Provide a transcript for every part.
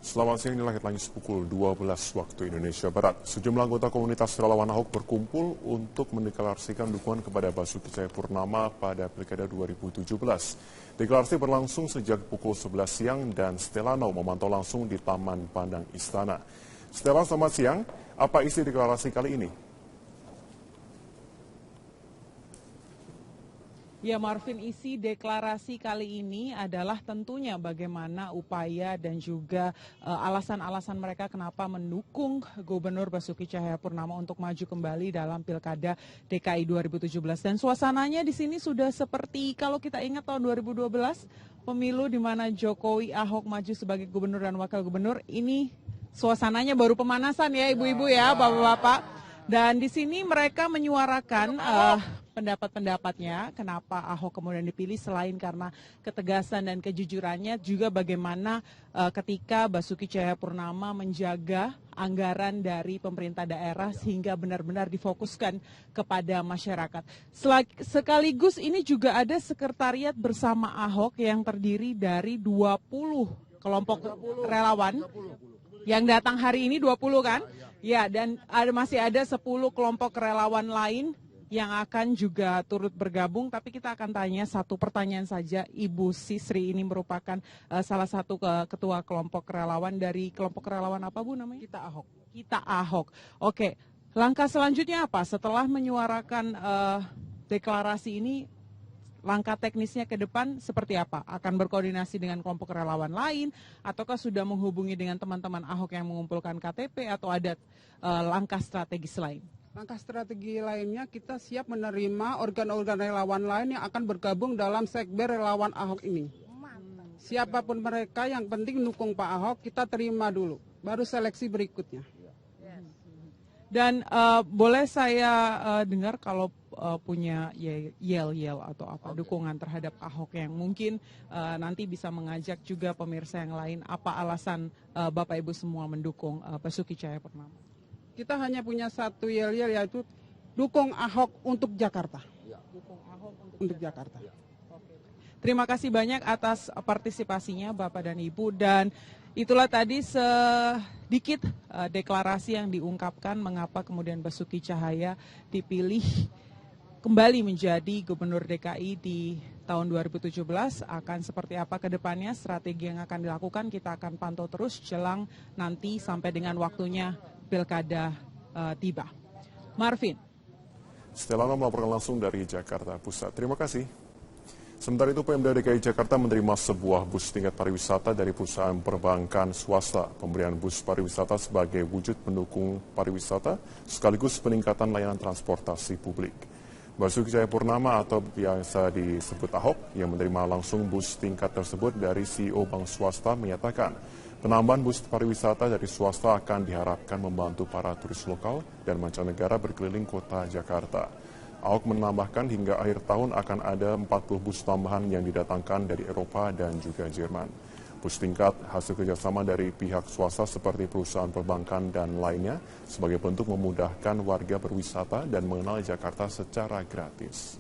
Selamat siang, inilah headline pukul 12 waktu Indonesia Barat. Sejumlah anggota komunitas relawan Ahok berkumpul untuk mendeklarasikan dukungan kepada Basuki Cahayapurnama pada Pilkada 2017. Deklarasi berlangsung sejak pukul 11 siang dan Stelano memantau langsung di Taman Pandang Istana. Stella, selamat siang. Apa isi deklarasi kali ini? Ya Marvin, isi deklarasi kali ini adalah tentunya bagaimana upaya dan juga alasan-alasan mereka kenapa mendukung Gubernur Basuki Cahayapurnama untuk maju kembali dalam Pilkada DKI 2017. Dan suasananya di sini sudah seperti kalau kita ingat tahun 2012, pemilu di mana Jokowi Ahok maju sebagai gubernur dan wakil gubernur. Ini suasananya baru pemanasan ya ibu-ibu ya, bapak-bapak. Dan di sini mereka menyuarakan pendapat-pendapatnya kenapa Ahok kemudian dipilih selain karena ketegasan dan kejujurannya, juga bagaimana ketika Basuki Cahayapurnama menjaga anggaran dari pemerintah daerah sehingga benar-benar difokuskan kepada masyarakat. Sekaligus ini juga ada sekretariat bersama Ahok yang terdiri dari 20 kelompok relawan yang datang hari ini 20 kan? Ya, dan masih ada 10 kelompok relawan lain yang akan juga turut bergabung, tapi kita akan tanya satu pertanyaan saja. Ibu Sisri ini merupakan salah satu ketua kelompok relawan. Dari kelompok relawan apa Bu namanya? Kita Ahok. Kita Ahok. Oke, langkah selanjutnya apa? Setelah menyuarakan deklarasi ini, langkah teknisnya ke depan seperti apa? Akan berkoordinasi dengan kelompok relawan lain, ataukah sudah menghubungi dengan teman-teman Ahok yang mengumpulkan KTP, atau ada langkah strategis lain? Langkah strategi lainnya, kita siap menerima organ-organ relawan lain yang akan bergabung dalam sekber relawan Ahok ini. Siapapun mereka, yang penting dukung Pak Ahok, kita terima dulu, baru seleksi berikutnya. Dan boleh saya dengar kalau punya yel-yel atau apa dukungan terhadap Ahok yang mungkin nanti bisa mengajak juga pemirsa yang lain, apa alasan Bapak Ibu semua mendukung Basuki Cahayapurnama? Kita hanya punya satu yel-yel, yaitu dukung Ahok untuk Jakarta. Dukung Ahok untuk Jakarta. Terima kasih banyak atas partisipasinya Bapak dan Ibu, dan itulah tadi sedikit deklarasi yang diungkapkan mengapa kemudian Basuki Cahaya dipilih kembali menjadi Gubernur DKI di tahun 2017. Akan seperti apa ke depannya, strategi yang akan dilakukan, kita akan pantau terus jelang nanti sampai dengan waktunya Pilkada tiba. Marvin. Stelano melaporkan langsung dari Jakarta Pusat. Terima kasih. Sementara itu, Pemda DKI Jakarta menerima sebuah bus tingkat pariwisata dari perusahaan perbankan swasta. Pemberian bus pariwisata sebagai wujud pendukung pariwisata sekaligus peningkatan layanan transportasi publik. Basuki Cahayapurnama atau biasa disebut Ahok yang menerima langsung bus tingkat tersebut dari CEO bank swasta menyatakan penambahan bus pariwisata dari swasta akan diharapkan membantu para turis lokal dan mancanegara berkeliling kota Jakarta. Ahok menambahkan hingga akhir tahun akan ada 40 bus tambahan yang didatangkan dari Eropa dan juga Jerman. Bus tingkat hasil kerjasama dari pihak swasta seperti perusahaan perbankan dan lainnya sebagai bentuk memudahkan warga berwisata dan mengenal Jakarta secara gratis.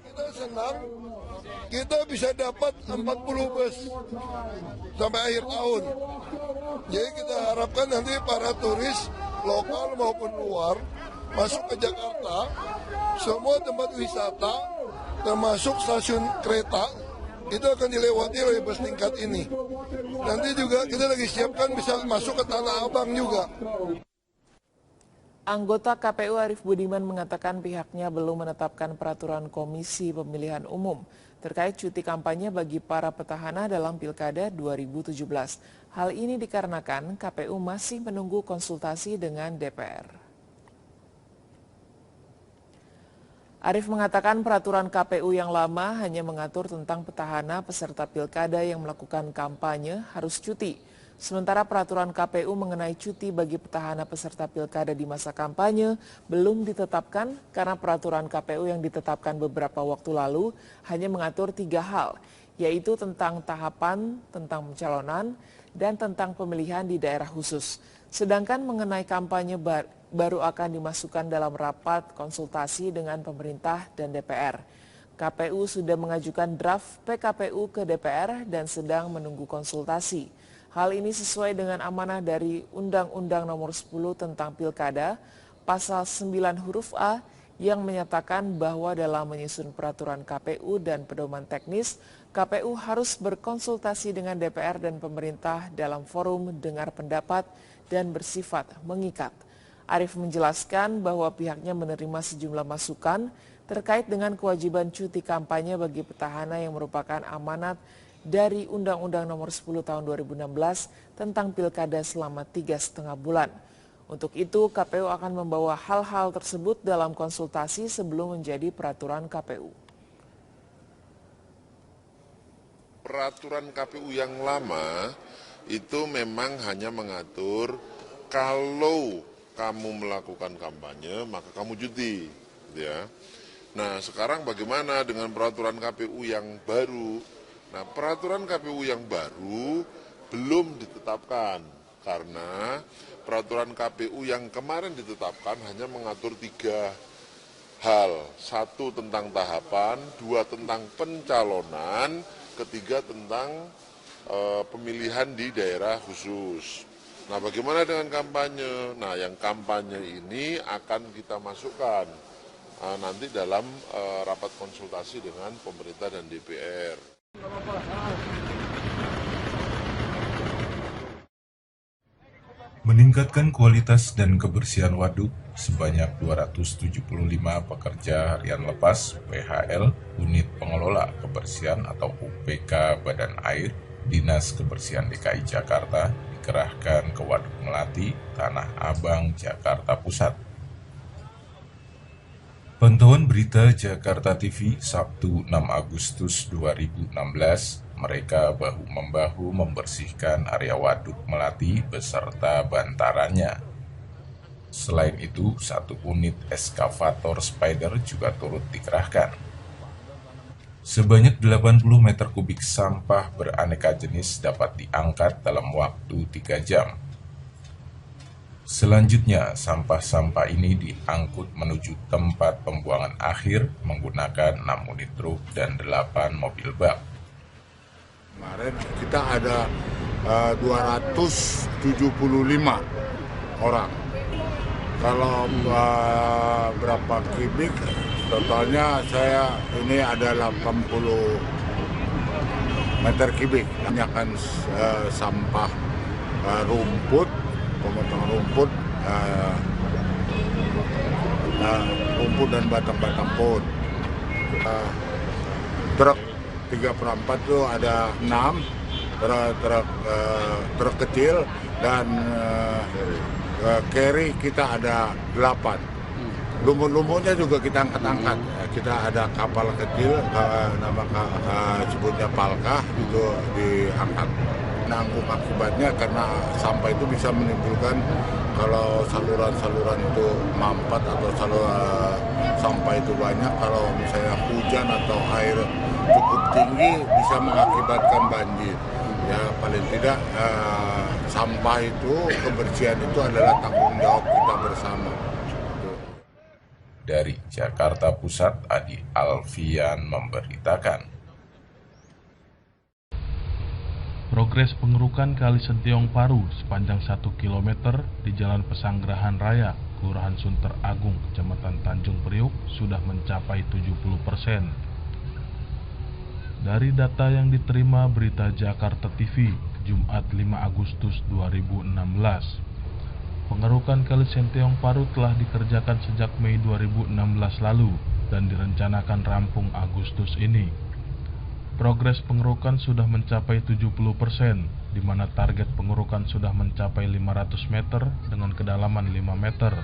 Kita senang kita bisa dapat 40 bus sampai akhir tahun. Jadi kita harapkan nanti para turis lokal maupun luar masuk ke Jakarta, semua tempat wisata termasuk stasiun kereta itu akan dilewati oleh bus tingkat ini. Nanti juga kita lagi siapkan bisa masuk ke Tanah Abang juga. Anggota KPU Arief Budiman mengatakan pihaknya belum menetapkan peraturan Komisi Pemilihan Umum terkait cuti kampanye bagi para petahana dalam Pilkada 2017. Hal ini dikarenakan KPU masih menunggu konsultasi dengan DPR. Arief mengatakan peraturan KPU yang lama hanya mengatur tentang petahana peserta Pilkada yang melakukan kampanye harus cuti. Sementara peraturan KPU mengenai cuti bagi petahana peserta Pilkada di masa kampanye belum ditetapkan karena peraturan KPU yang ditetapkan beberapa waktu lalu hanya mengatur 3 hal, yaitu tentang tahapan, tentang pencalonan, dan tentang pemilihan di daerah khusus. Sedangkan mengenai kampanye baru akan dimasukkan dalam rapat konsultasi dengan pemerintah dan DPR. KPU sudah mengajukan draft PKPU ke DPR dan sedang menunggu konsultasi. Hal ini sesuai dengan amanah dari Undang-Undang Nomor 10 tentang Pilkada, Pasal 9 huruf A, yang menyatakan bahwa dalam menyusun peraturan KPU dan pedoman teknis, KPU harus berkonsultasi dengan DPR dan pemerintah dalam forum dengar pendapat dan bersifat mengikat. Arief menjelaskan bahwa pihaknya menerima sejumlah masukan terkait dengan kewajiban cuti kampanye bagi petahana yang merupakan amanat dari Undang-Undang Nomor 10 Tahun 2016 tentang Pilkada selama 3,5 bulan. Untuk itu, KPU akan membawa hal-hal tersebut dalam konsultasi sebelum menjadi peraturan KPU. Peraturan KPU yang lama itu memang hanya mengatur kalau kamu melakukan kampanye maka kamu cuti, ya. Nah, sekarang bagaimana dengan peraturan KPU yang baru? Nah, peraturan KPU yang baru belum ditetapkan karena peraturan KPU yang kemarin ditetapkan hanya mengatur 3 hal. 1 tentang tahapan, 2 tentang pencalonan, 3 tentang pemilihan di daerah khusus. Nah, bagaimana dengan kampanye? Nah, yang kampanye ini akan kita masukkan nanti dalam rapat konsultasi dengan pemerintah dan DPR. Meningkatkan kualitas dan kebersihan waduk, sebanyak 275 pekerja harian lepas PHL Unit Pengelola Kebersihan atau UPK Badan Air Dinas Kebersihan DKI Jakarta dikerahkan ke Waduk Melati, Tanah Abang, Jakarta Pusat. Pantauan berita Jakarta TV Sabtu 6 Agustus 2016, mereka bahu-membahu membersihkan area Waduk Melati beserta bantarannya. Selain itu, 1 unit eskavator spider juga turut dikerahkan. Sebanyak 80 meter kubik sampah beraneka jenis dapat diangkat dalam waktu 3 jam. Selanjutnya, sampah-sampah ini diangkut menuju tempat pembuangan akhir menggunakan 6 unit truk dan 8 mobil bak. Kemarin kita ada 275 orang. Kalau berapa kubik, totalnya saya ini ada 80 meter kubik. Kebanyakan sampah rumput, pemotongan rumput, rumput dan batang-batang pohon. Truk 3/4 itu ada 6, truk kecil dan carry kita ada 8. Lumut-lumutnya juga kita angkat-angkat. Kita ada kapal kecil, sebutnya palkah, itu diangkat. Nanggung akibatnya karena sampah itu bisa menimbulkan kalau saluran-saluran itu mampet atau sampah itu banyak, kalau misalnya hujan atau air cukup tinggi bisa mengakibatkan banjir. Ya, paling tidak sampah itu, kebersihan itu adalah tanggung jawab kita bersama. Dari Jakarta Pusat, Adi Alfian memberitakan. Progres pengerukan Kali Sentiong Paru sepanjang 1 km di Jalan Pesanggerahan Raya, Kelurahan Sunter Agung, Kecamatan Tanjung Priuk sudah mencapai 70%. Dari data yang diterima Berita Jakarta TV, Jumat 5 Agustus 2016, pengerukan Kali Sentiong Paru telah dikerjakan sejak Mei 2016 lalu dan direncanakan rampung Agustus ini. Progres pengerukan sudah mencapai 70%, di mana target pengerukan sudah mencapai 500 meter dengan kedalaman 5 meter.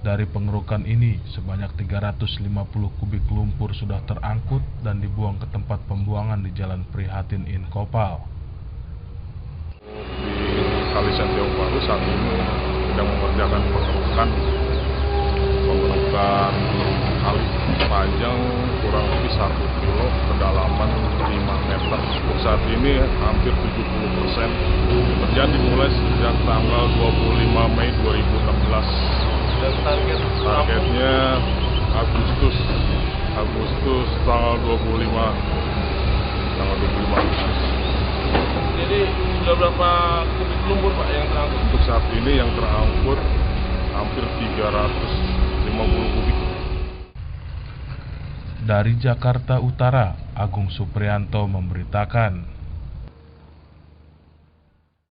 Dari pengerukan ini, sebanyak 350 kubik lumpur sudah terangkut dan dibuang ke tempat pembuangan di Jalan Prihatin in Kopal. Di Kali Sentiong Paru saat ini sedang mengerjakan pengerukan kali panjang kurang lebih 1 kilo, kedalaman 5 meter. Saat ini hampir 70%. Terjadi dimulai sejak tanggal 25 Mei 2016. Dan targetnya Agustus Agustus tanggal 25 Agustus. Jadi sudah berapa kubik lumpur Pak yang terangkut? Untuk saat ini yang terangkut hampir 350 kubik. Dari Jakarta Utara, Agung Supriyanto memberitakan.